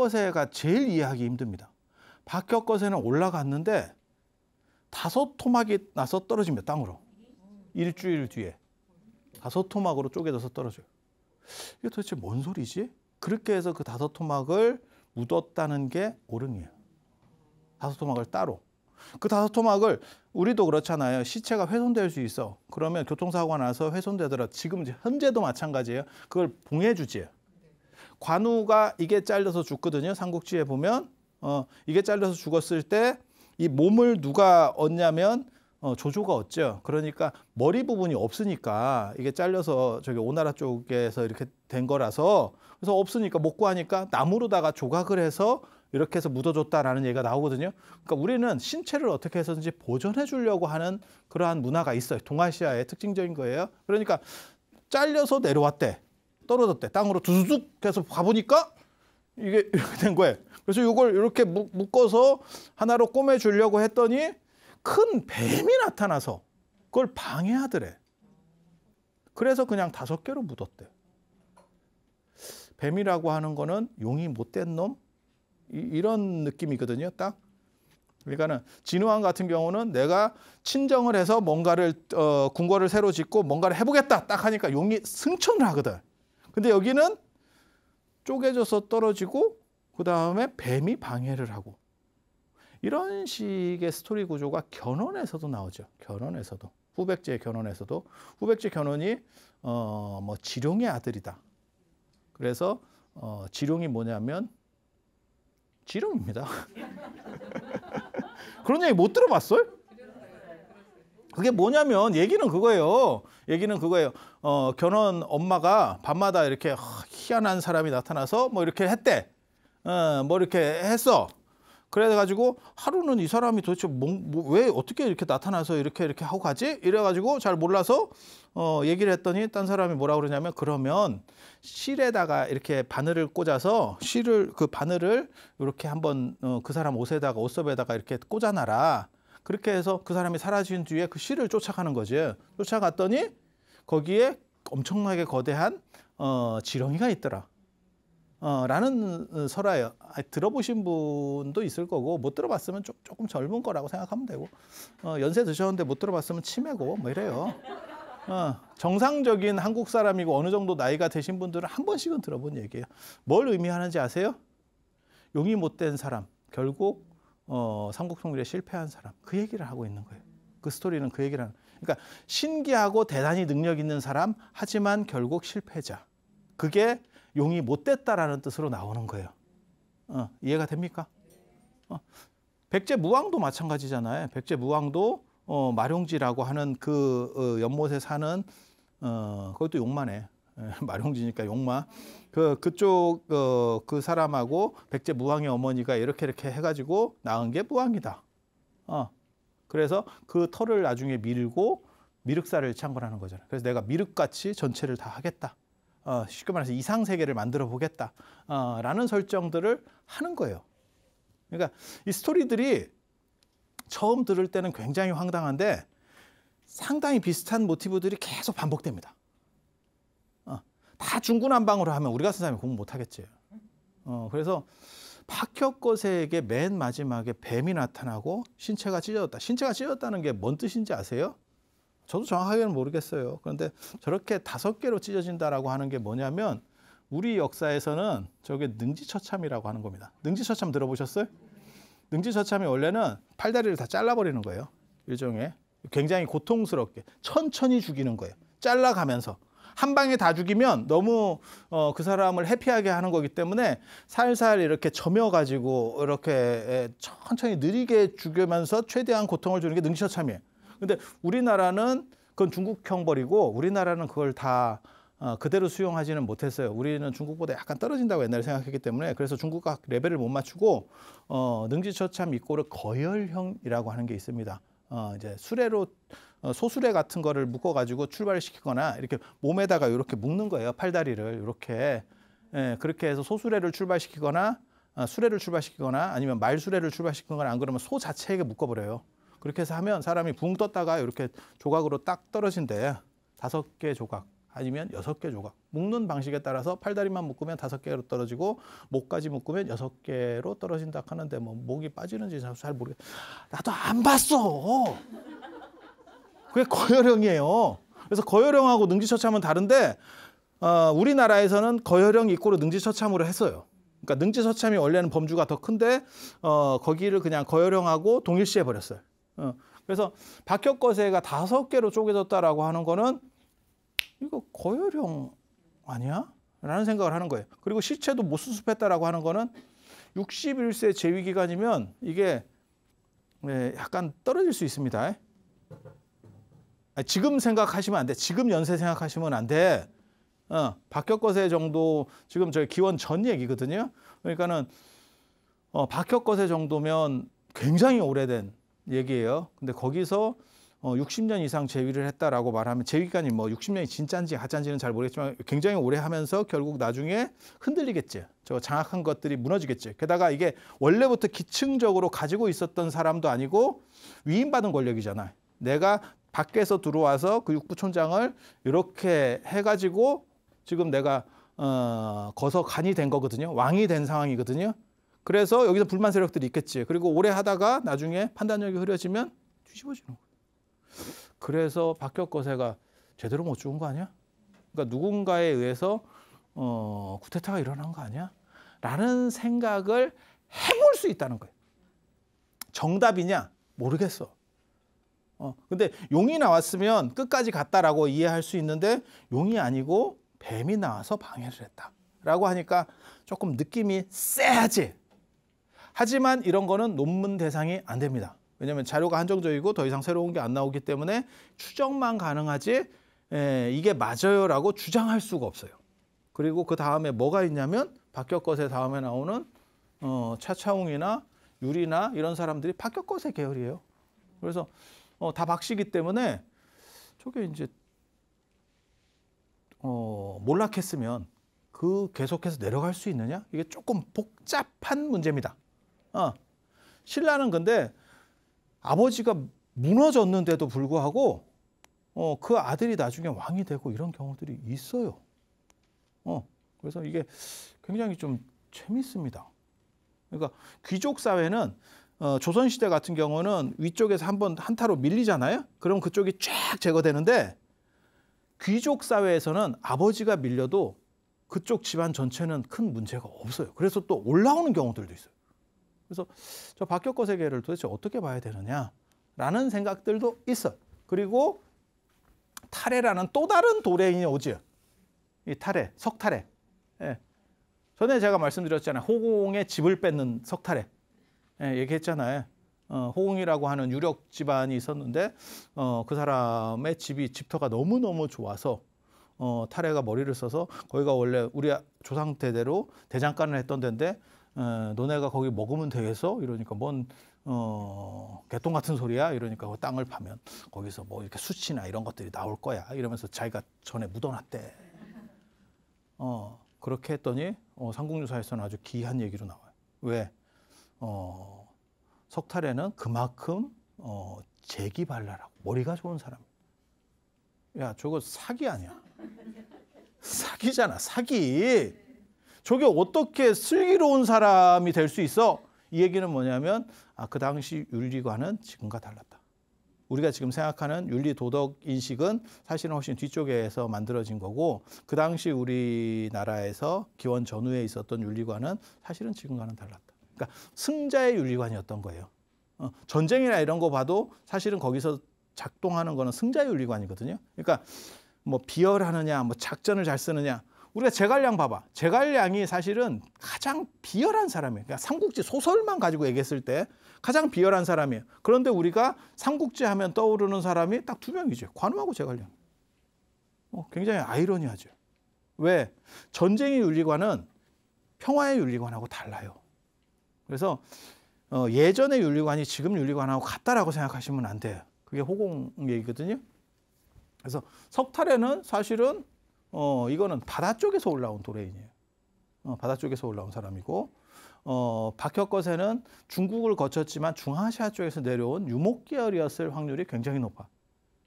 박혁거세가 제일 이해하기 힘듭니다. 박혁거세는 올라갔는데 5토막이 나서 떨어집니다. 땅으로. 일주일 뒤에 5토막으로 쪼개져서 떨어져요. 이게 도대체 뭔 소리지? 그렇게 해서 그 5토막을 묻었다는 게 옳음이에요. 5토막을 따로. 그 5토막을 우리도 그렇잖아요. 시체가 훼손될 수 있어. 그러면 교통사고가 나서 훼손되더라. 지금 현재도 마찬가지예요. 그걸 봉해주지요. 관우가 이게 잘려서 죽거든요. 삼국지에 보면 이게 잘려서 죽었을 때 이 몸을 누가 얻냐면 조조가 얻죠. 그러니까 머리 부분이 없으니까 이게 잘려서 저기 오나라 쪽에서 이렇게 된 거라서 그래서 없으니까 못 구하니까 나무로다가 조각을 해서 이렇게 해서 묻어줬다라는 얘기가 나오거든요. 그러니까 우리는 신체를 어떻게 해서든지 보존해 주려고 하는 그러한 문화가 있어요. 동아시아의 특징적인 거예요. 그러니까 잘려서 내려왔대. 떨어졌대. 땅으로 두둑 해서 가보니까 이게 이렇게 된 거예요. 그래서 이걸 이렇게 묶어서 하나로 꼬매주려고 했더니 큰 뱀이 나타나서 그걸 방해하더래. 그래서 그냥 5개로 묻었대. 뱀이라고 하는 거는 용이 못된 놈? 이런 느낌이거든요. 딱. 그러니까는 진우왕 같은 경우는 내가 친정을 해서 뭔가를 궁궐을 새로 짓고 뭔가를 해보겠다 딱 하니까 용이 승천을 하거든. 근데 여기는 쪼개져서 떨어지고 그 다음에 뱀이 방해를 하고 이런 식의 스토리 구조가 견훤에서도 나오죠. 견훤에서도 후백제의 견훤에서도 후백제 견훤이 뭐 지룡의 아들이다. 그래서 지룡이 뭐냐면 지룡입니다. 그런 얘기 못 들어봤어요? 그게 뭐냐면 얘기는 그거예요. 견훤 엄마가 밤마다 이렇게 희한한 사람이 나타나서 뭐 이렇게 했대. 뭐 이렇게 했어. 그래가지고 하루는 이 사람이 도대체 왜 어떻게 이렇게 나타나서 이렇게 하고 가지? 이래가지고 잘 몰라서 얘기를 했더니 딴 사람이 뭐라고 그러냐면 그러면 실에다가 이렇게 바늘을 꽂아서 그 바늘을 이렇게 한번 그 사람 옷에다가 옷섭에다가 이렇게 꽂아놔라. 그렇게 해서 그 사람이 사라진 뒤에 그 실을 쫓아가는 거지. 쫓아갔더니 거기에 엄청나게 거대한 지렁이가 있더라. 라는 설화예요. 들어보신 분도 있을 거고 못 들어봤으면 조금 젊은 거라고 생각하면 되고 연세 드셨는데 못 들어봤으면 치매고 뭐 이래요. 정상적인 한국 사람이고 어느 정도 나이가 되신 분들은 한 번씩은 들어본 얘기예요. 뭘 의미하는지 아세요? 용이 못된 사람, 결국 삼국통일에 실패한 사람, 그 얘기를 하고 있는 거예요. 그 스토리는 그 얘기를 하는 거예요. 그러니까 신기하고 대단히 능력 있는 사람, 하지만 결국 실패자. 그게 용이 못됐다라는 뜻으로 나오는 거예요. 이해가 됩니까? 백제무왕도 마찬가지잖아요. 백제무왕도 마룡지라고 하는 그 연못에 사는 그것도 용마네. 마룡지니까 용마. 그쪽 그 사람하고 백제무왕의 어머니가 이렇게 해가지고 낳은 게 무왕이다. 그래서 그 털을 나중에 밀고 미륵사를 창건하는 거잖아요. 그래서 내가 미륵같이 전체를 다 하겠다. 쉽게 말해서 이상세계를 만들어 보겠다. 라는 설정들을 하는 거예요. 그러니까 이 스토리들이 처음 들을 때는 굉장히 황당한데 상당히 비슷한 모티브들이 계속 반복됩니다. 다 중구난방으로 하면 우리 같은 사람이 공부 못하겠지. 그래서 박혁거세에게 맨 마지막에 뱀이 나타나고 신체가 찢어졌다. 신체가 찢어졌다는 게 뭔 뜻인지 아세요? 저도 정확하게는 모르겠어요. 그런데 저렇게 5개로 찢어진다라고 하는 게 뭐냐면 우리 역사에서는 저게 능지처참이라고 하는 겁니다. 능지처참 들어보셨어요? 능지처참이 원래는 팔다리를 다 잘라버리는 거예요. 일종의 굉장히 고통스럽게 천천히 죽이는 거예요. 잘라가면서. 한 방에 다 죽이면 너무 그 사람을 해피하게 하는 거기 때문에 살살 이렇게 점여가지고 이렇게 천천히 느리게 죽이면서 최대한 고통을 주는 게 능지처참이에요. 근데 우리나라는 그건 중국 형벌이고 우리나라는 그걸 다 그대로 수용하지는 못했어요. 우리는 중국보다 약간 떨어진다고 옛날에 생각했기 때문에 그래서 중국과 레벨을 못 맞추고 능지처참 이꼬르 거열형이라고 하는 게 있습니다. 이제 수레로 소수레 같은 거를 묶어가지고 출발시키거나 이렇게 몸에다가 이렇게 묶는 거예요. 팔다리를 이렇게 그렇게 해서 소수레를 출발시키거나 수레를 출발시키거나 아니면 말수레를 출발시키거나 안 그러면 소 자체에게 묶어버려요. 그렇게 해서 하면 사람이 붕 떴다가 이렇게 조각으로 딱 떨어진대. 5개 조각. 아니면 6개 조각. 묶는 방식에 따라서 팔다리만 묶으면 5개로 떨어지고 목까지 묶으면 6개로 떨어진다 하는데 뭐 목이 빠지는지 잘 모르겠어. 나도 안 봤어. 그게 거열형이에요. 그래서 거열형하고 능지처참은 다른데 우리나라에서는 거열형 이꼬르 능지처참으로 했어요. 그러니까 능지처참이 원래는 범주가 더 큰데 거기를 그냥 거열형하고 동일시해 버렸어요. 그래서 박혁거세가 5개로 쪼개졌다라고 하는 거는 이거 거열형 아니야? 라는 생각을 하는 거예요. 그리고 시체도 못 수습했다라고 하는 거는 61세 재위 기간이면 이게 약간 떨어질 수 있습니다. 지금 생각하시면 안 돼. 지금 연세 생각하시면 안 돼. 박혁거세 정도 지금 저희 기원 전 얘기거든요. 그러니까는 박혁거세 정도면 굉장히 오래된 얘기예요. 근데 거기서 60년 이상 재위를 했다라고 말하면 재위기간이 뭐 60년이 진짜인지 가짜인지는 잘 모르겠지만 굉장히 오래 하면서 결국 나중에 흔들리겠지. 저 장악한 것들이 무너지겠지. 게다가 이게 원래부터 기층적으로 가지고 있었던 사람도 아니고 위임받은 권력이잖아. 내가 밖에서 들어와서 그 육부촌장을 이렇게 해가지고 지금 내가 거서 간이 된 거거든요. 왕이 된 상황이거든요. 그래서 여기서 불만 세력들이 있겠지. 그리고 오래 하다가 나중에 판단력이 흐려지면 뒤집어지는 거예요. 그래서 박혁거세가 제대로 못 죽은 거 아니야? 그러니까 누군가에 의해서 쿠데타가 일어난 거 아니야? 라는 생각을 해볼 수 있다는 거예요. 정답이냐? 모르겠어. 근데 용이 나왔으면 끝까지 갔다라고 이해할 수 있는데 용이 아니고 뱀이 나와서 방해를 했다라고 하니까 조금 느낌이 쎄하지. 하지만 이런 거는 논문 대상이 안 됩니다. 왜냐하면 자료가 한정적이고 더 이상 새로운 게 안 나오기 때문에 추정만 가능하지 이게 맞아요라고 주장할 수가 없어요. 그리고 그 다음에 뭐가 있냐면 박혁거세 다음에 나오는 차차웅이나 유리나 이런 사람들이 박혁거세 계열이에요. 그래서 다 박씨기 때문에 저게 이제 몰락했으면 그 계속해서 내려갈 수 있느냐? 이게 조금 복잡한 문제입니다. 신라는 근데 아버지가 무너졌는데도 불구하고 그 아들이 나중에 왕이 되고 이런 경우들이 있어요. 그래서 이게 굉장히 좀 재밌습니다. 그러니까 귀족 사회는 조선시대 같은 경우는 위쪽에서 한번 한타로 밀리잖아요. 그럼 그쪽이 쫙 제거되는데 귀족 사회에서는 아버지가 밀려도 그쪽 집안 전체는 큰 문제가 없어요. 그래서 또 올라오는 경우들도 있어요. 그래서 저 박혁거세계를 도대체 어떻게 봐야 되느냐라는 생각들도 있어요. 그리고 탈해라는 또 다른 도래인이 오죠. 이 탈해, 석탈해. 예. 전에 제가 말씀드렸잖아요. 호공의 집을 뺏는 석탈해. 예, 얘기했잖아요. 호공이라고 하는 유력 집안이 있었는데 그 사람의 집터가 너무너무 좋아서 탈해가 머리를 써서 거기가 원래 우리 조상 대대로 대장간을 했던 데인데 너네가 거기 먹으면 되겠어? 이러니까 뭔 개똥 같은 소리야? 이러니까 그 땅을 파면 거기서 뭐 이렇게 수치나 이런 것들이 나올 거야. 이러면서 자기가 전에 묻어놨대. 그렇게 했더니 삼국유사에서는 아주 기이한 얘기로 나와요. 왜? 석탈에는 그만큼 재기발랄하고 머리가 좋은 사람. 야, 저거 사기 아니야? 사기잖아, 사기. 저게 어떻게 슬기로운 사람이 될 수 있어? 이 얘기는 뭐냐면 그 당시 윤리관은 지금과 달랐다. 우리가 지금 생각하는 윤리 도덕 인식은 사실은 훨씬 뒤쪽에서 만들어진 거고 그 당시 우리나라에서 기원 전후에 있었던 윤리관은 사실은 지금과는 달랐다. 그러니까 승자의 윤리관이었던 거예요. 전쟁이나 이런 거 봐도 사실은 거기서 작동하는 거는 승자의 윤리관이거든요. 그러니까 뭐 비열하느냐, 뭐 작전을 잘 쓰느냐. 우리가 제갈량 봐봐. 제갈량이 사실은 가장 비열한 사람이에요. 그러니까 삼국지 소설만 가지고 얘기했을 때 가장 비열한 사람이에요. 그런데 우리가 삼국지 하면 떠오르는 사람이 딱 2명이죠. 관우하고 제갈량. 굉장히 아이러니하죠. 왜? 전쟁의 윤리관은 평화의 윤리관하고 달라요. 그래서 예전의 윤리관이 지금 윤리관하고 같다라고 생각하시면 안 돼요. 그게 호공 얘기거든요. 그래서 석탈에는 사실은 이거는 바다 쪽에서 올라온 도래인이에요. 바다 쪽에서 올라온 사람이고 박혁거세는 중국을 거쳤지만 중앙아시아 쪽에서 내려온 유목 계열이었을 확률이 굉장히 높아.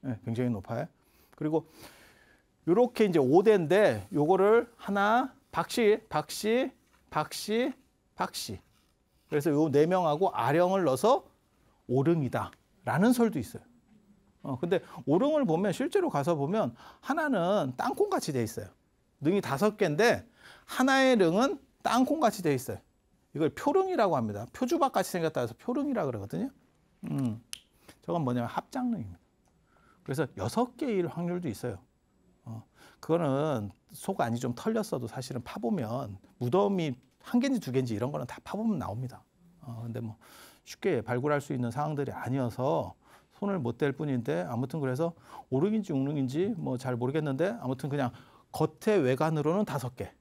네, 굉장히 높아요. 그리고 요렇게 이제 5대인데 요거를 하나 박씨. 그래서 요 4명하고 아령을 넣어서 오릉이다라는 설도 있어요. 근데 오릉을 보면 실제로 가서 보면 하나는 땅콩같이 돼 있어요. 능이 5개인데 하나의 릉은 땅콩같이 돼 있어요. 이걸 표릉이라고 합니다. 표주박같이 생겼다 해서 표릉이라고 그러거든요. 저건 뭐냐면 합장릉입니다. 그래서 6개일 확률도 있어요. 그거는 속 안이 좀 털렸어도 사실은 파보면 무덤이 1개인지 2개인지 이런 거는 다 파보면 나옵니다. 근데 뭐 쉽게 발굴할 수 있는 상황들이 아니어서 손을 못 댈 뿐인데 아무튼 그래서 오릉인지 웅릉인지 뭐 잘 모르겠는데 아무튼 그냥 겉에 외관으로는 5개.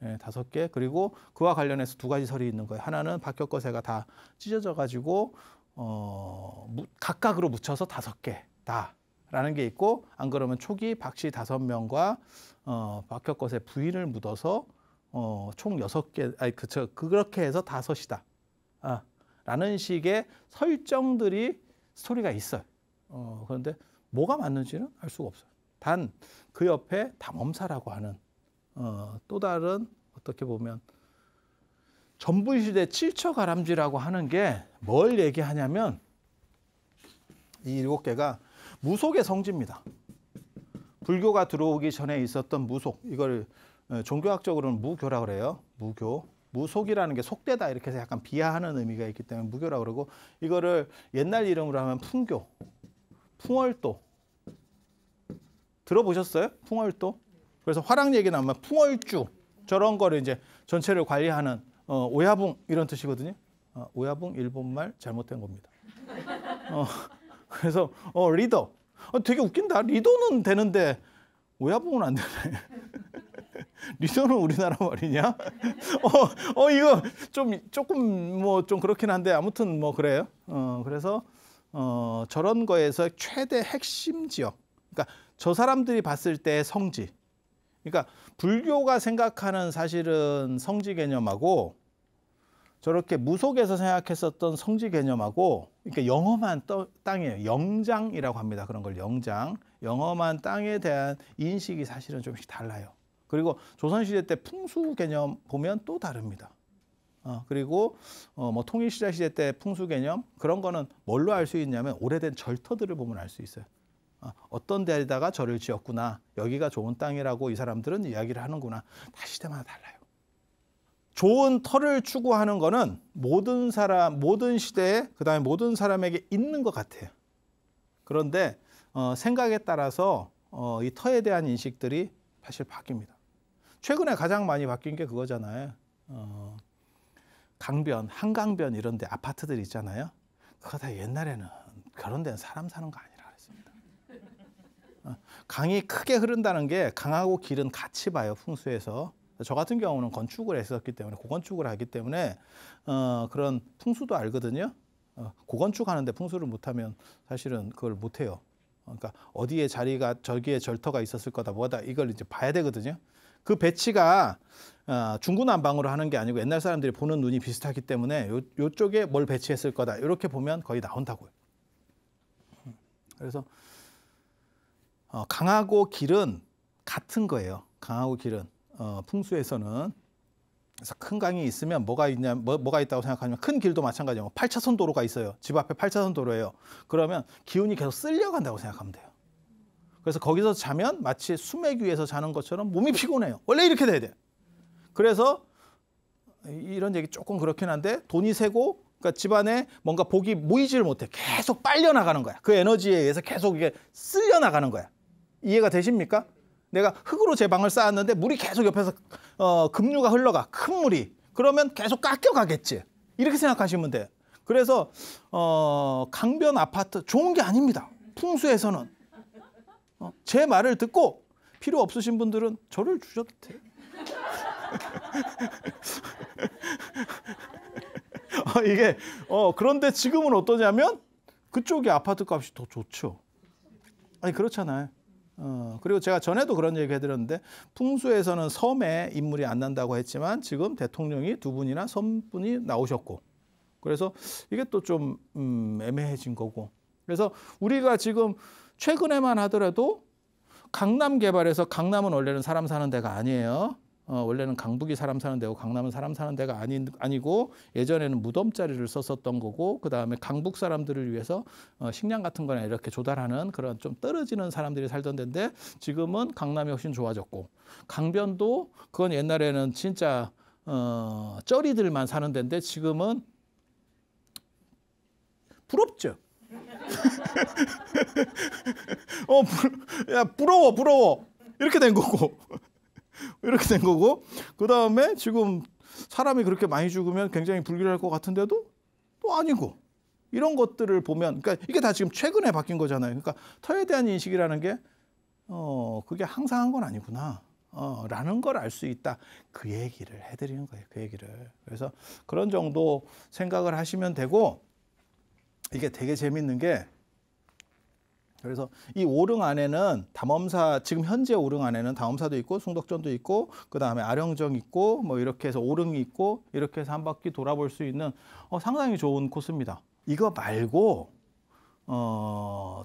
5개. 그리고 그와 관련해서 2가지 설이 있는 거예요. 하나는 박격거세가 다 찢어져 가지고 각각으로 묻혀서 5개다라는 게 있고, 안 그러면 초기 박씨 5명과 박격거세 부인을 묻어서 총 6개, 그렇게 해서 5이다. 라는 식의 설정들이 스토리가 있어요. 그런데 뭐가 맞는지는 알 수가 없어요. 단 그 옆에 담엄사라고 하는 또 다른 어떻게 보면 전부시대 칠처가람쥐라고 하는 게 뭘 얘기하냐면 이 7개가 무속의 성지입니다. 불교가 들어오기 전에 있었던 무속, 이걸 종교학적으로는 무교라고 그래요. 무교. 무속이라는 게 속되다 이렇게 해서 약간 비하하는 의미가 있기 때문에 무교라고 그러고, 이거를 옛날 이름으로 하면 풍교, 풍월도. 들어보셨어요? 풍월도? 그래서 화랑 얘기 나오면 풍월주, 저런 거를 이제 전체를 관리하는 오야붕 이런 뜻이거든요. 오야붕 일본말 잘못된 겁니다. 그래서 리더. 되게 웃긴다. 리더는 되는데 오야붕은 안 되네. 리더는 우리나라 말이냐? 이거 조금 뭐 좀 그렇긴 한데 아무튼 뭐 그래요. 그래서 저런 거에서 최대 핵심 지역. 그러니까 저 사람들이 봤을 때 성지. 그러니까 불교가 생각하는 사실은 성지 개념하고 저렇게 무속에서 생각했었던 성지 개념하고, 그러니까 영험한 땅이에요. 영장이라고 합니다. 그런 걸 영장. 영험한 땅에 대한 인식이 사실은 좀씩 달라요. 그리고 조선시대 때 풍수 개념 보면 또 다릅니다. 그리고 뭐 통일시대 시대 때 풍수 개념 그런 거는 뭘로 알 수 있냐면 오래된 절터들을 보면 알 수 있어요. 어떤 데다가 절을 지었구나, 여기가 좋은 땅이라고 이 사람들은 이야기를 하는구나. 다 시대마다 달라요. 좋은 터를 추구하는 거는 모든 사람, 모든 시대에, 그다음에 모든 사람에게 있는 것 같아요. 그런데 생각에 따라서 이 터에 대한 인식들이 사실 바뀝니다. 최근에 가장 많이 바뀐 게 그거잖아요. 강변, 한강변 이런 데 아파트들 있잖아요. 그거 다 옛날에는 그런 데는 사람 사는 거 아니라 그랬습니다. 강이 크게 흐른다는 게 강하고 길은 같이 봐요, 풍수에서. 저 같은 경우는 건축을 했었기 때문에, 고건축을 하기 때문에 그런 풍수도 알거든요. 고건축 하는데 풍수를 못하면 사실은 그걸 못해요. 그러니까 어디에 자리가, 저기에 절터가 있었을 거다 뭐다, 이걸 이제 봐야 되거든요. 그 배치가 중구난방으로 하는 게 아니고 옛날 사람들이 보는 눈이 비슷하기 때문에 요쪽에 뭘 배치했을 거다 이렇게 보면 거의 나온다고요. 그래서 강하고 길은 같은 거예요. 강하고 길은 풍수에서는. 그래서 큰 강이 있으면 뭐가 있냐, 뭐가 있다고 생각하면 큰 길도 마찬가지고 8차선 도로가 있어요. 집 앞에 8차선 도로예요. 그러면 기운이 계속 쓸려간다고 생각하면 돼요. 그래서 거기서 자면 마치 수맥 위에서 자는 것처럼 몸이 피곤해요. 원래 이렇게 돼야 돼요. 그래서 이런 얘기 조금 그렇긴 한데 돈이 새고, 그러니까 집안에 뭔가 복이 모이지를 못해. 계속 빨려 나가는 거야. 그 에너지에 의해서 계속 이게 쓸려 나가는 거야. 이해가 되십니까? 내가 흙으로 제 방을 쌓았는데 물이 계속 옆에서 급류가 흘러가. 큰 물이. 그러면 계속 깎여가겠지. 이렇게 생각하시면 돼요. 그래서 강변 아파트 좋은 게 아닙니다. 풍수에서는. 제 말을 듣고 필요 없으신 분들은 저를 주셔도 돼요. 이게 그런데 지금은 어떠냐면 그쪽이 아파트 값이 더 좋죠. 아니 그렇잖아요. 그리고 제가 전에도 그런 얘기 해드렸는데 풍수에서는 섬에 인물이 안 난다고 했지만 지금 대통령이 2분이나 섬분이 나오셨고, 그래서 이게 또 좀 애매해진 거고. 그래서 우리가 지금 최근에만 하더라도 강남 개발해서 강남은 원래는 사람 사는 데가 아니에요. 원래는 강북이 사람 사는 데고 강남은 사람 사는 데가 아니고 예전에는 무덤자리를 썼었던 거고 그다음에 강북 사람들을 위해서 식량 같은 거나 이렇게 조달하는 그런 좀 떨어지는 사람들이 살던 데인데 지금은 강남이 훨씬 좋아졌고 강변도 그건 옛날에는 진짜 쩌리들만 사는 데인데 지금은 부럽죠. 야, 부러워. 이렇게 된 거고. 그 다음에 지금 사람이 그렇게 많이 죽으면 굉장히 불길할 것 같은데도 또 아니고. 이런 것들을 보면, 그러니까 이게 다 지금 최근에 바뀐 거잖아요. 그러니까 터에 대한 인식이라는 게, 그게 항상 건 아니구나. 라는 걸 알 수 있다. 그 얘기를 해드리는 거예요. 그 얘기를. 그래서 그런 정도 생각을 하시면 되고, 이게 되게 재밌는 게, 그래서 이 오릉 안에는 담엄사, 지금 현재 오릉 안에는 담엄사도 있고 숭덕전도 있고 그다음에 아령정 있고 뭐 이렇게 해서 오릉이 있고 이렇게 해서 한 바퀴 돌아볼 수 있는 상당히 좋은 코스입니다. 이거 말고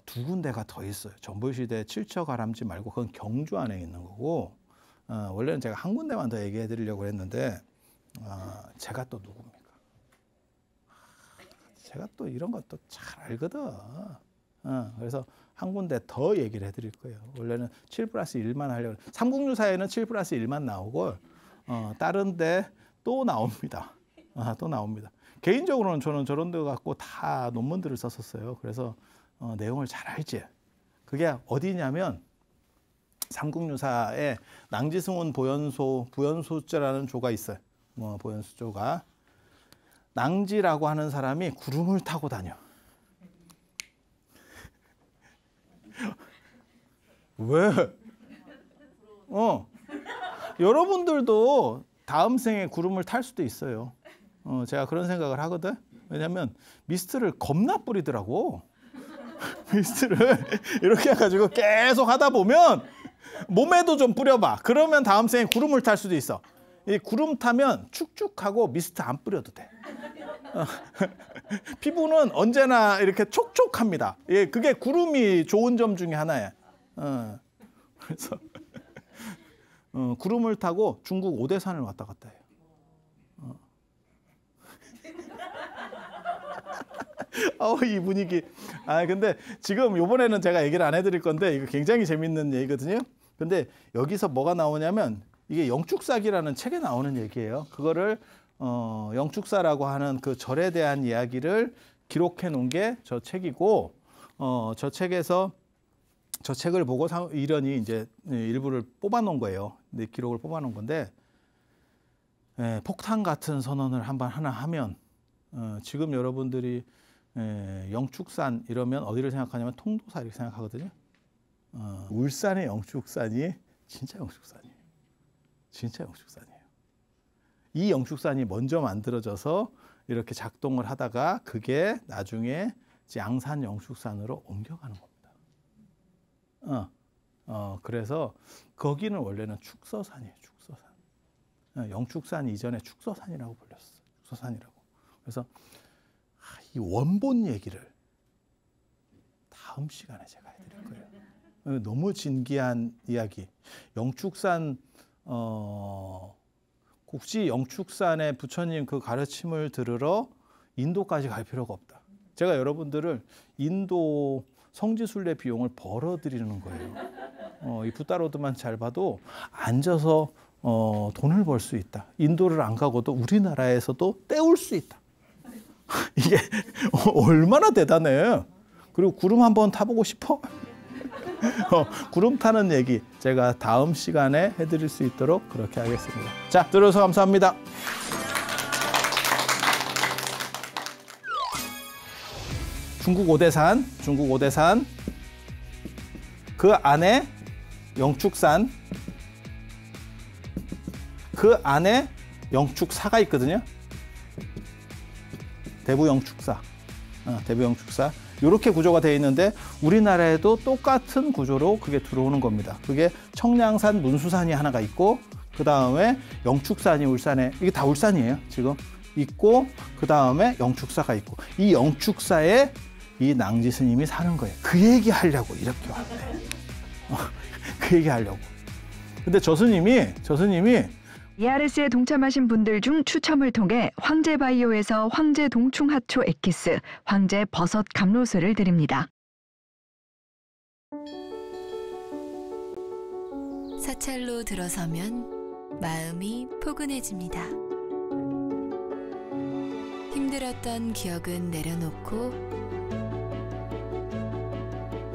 두 군데가 더 있어요. 전부시대 칠처가람지 말고 그건 경주 안에 있는 거고 원래는 제가 한 군데만 더 얘기해 드리려고 했는데 제가 또 누굽니까? 제가 또 이런 것도 잘 알거든. 그래서 한 군데 더 얘기를 해드릴 거예요. 원래는 7+1만 하려고. 삼국유사에는 7+1만 나오고 다른 데 또 나옵니다. 또 나옵니다. 개인적으로는 저는 저런 데 갖고 다 논문들을 썼었어요. 그래서 내용을 잘 알지. 그게 어디냐면 삼국유사에 낭지승훈 부연소자라는 조가 있어요. 부연소조가. 낭지라고 하는 사람이 구름을 타고 다녀. 왜? 여러분들도 다음 생에 구름을 탈 수도 있어요. 제가 그런 생각을 하거든. 왜냐면 미스트를 겁나 뿌리더라고. 미스트를 이렇게 해가지고 계속 하다 보면 몸에도 좀 뿌려봐. 그러면 다음 생에 구름을 탈 수도 있어. 이 구름 타면 축축하고 미스트 안 뿌려도 돼. 피부는 언제나 이렇게 촉촉합니다. 예, 그게 구름이 좋은 점 중에 하나예요. 그래서 구름을 타고 중국 오대산을 왔다 갔다 해요. 이 분위기. 근데 지금 요번에는 제가 얘기를 안 해드릴 건데 이거 굉장히 재밌는 얘기거든요. 근데 여기서 뭐가 나오냐면 이게 영축사기라는 책에 나오는 얘기예요. 그거를 영축사라고 하는 그 절에 대한 이야기를 기록해 놓은 게 저 책이고 저 책에서 저 책을 보고 이련이 이제 일부를 뽑아 놓은 거예요. 네, 기록을 뽑아 놓은 건데 폭탄 같은 선언을 하나 하면 지금 여러분들이 영축산 이러면 어디를 생각하냐면 통도사 이렇게 생각하거든요. 울산의 영축산이 진짜 영축산이에요. 진짜 영축산이에요. 이 영축산이 먼저 만들어져서 이렇게 작동을 하다가 그게 나중에 양산 영축산으로 옮겨가는 겁니다. 그래서 거기는 원래는 축서산이에요. 축서산. 영축산 이전에 축서산이라고 불렸어요. 축서산이라고. 그래서 이 원본 얘기를 다음 시간에 제가 해드릴 거예요. 너무 진기한 이야기. 영축산 혹시 영축산의 부처님 그 가르침을 들으러 인도까지 갈 필요가 없다. 제가 여러분들을 인도 성지순례 비용을 벌어드리는 거예요. 이 붓다로드만 잘 봐도 앉아서 돈을 벌 수 있다. 인도를 안 가고도 우리나라에서도 때울 수 있다. 이게 얼마나 대단해. 그리고 구름 한번 타보고 싶어? 구름 타는 얘기 제가 다음 시간에 해드릴 수 있도록 그렇게 하겠습니다. 자, 들어서 감사합니다. 중국 오대산 그 안에 영축산 그 안에 영축사가 있거든요. 대부 영축사 이렇게 구조가 되어 있는데 우리나라에도 똑같은 구조로 그게 들어오는 겁니다. 그게 청량산, 문수산이 하나가 있고 그 다음에 영축산이 울산에 이게 다 울산이에요. 지금 있고 그 다음에 영축사가 있고 이 영축사에 이 낭지 스님이 사는 거예요. 그 얘기 하려고 이렇게 왔대. 그 얘기 하려고. 근데 저 스님이 ERS에 동참하신 분들 중 추첨을 통해 황제바이오에서 황제 동충하초 엑기스, 황제 버섯 감로스를 드립니다. 사찰로 들어서면 마음이 포근해집니다. 힘들었던 기억은 내려놓고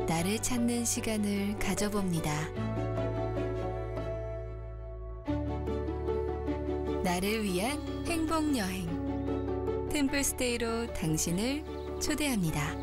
나를 찾는 시간을 가져봅니다. 나를 위한 행복 여행 템플스테이로 당신을 초대합니다.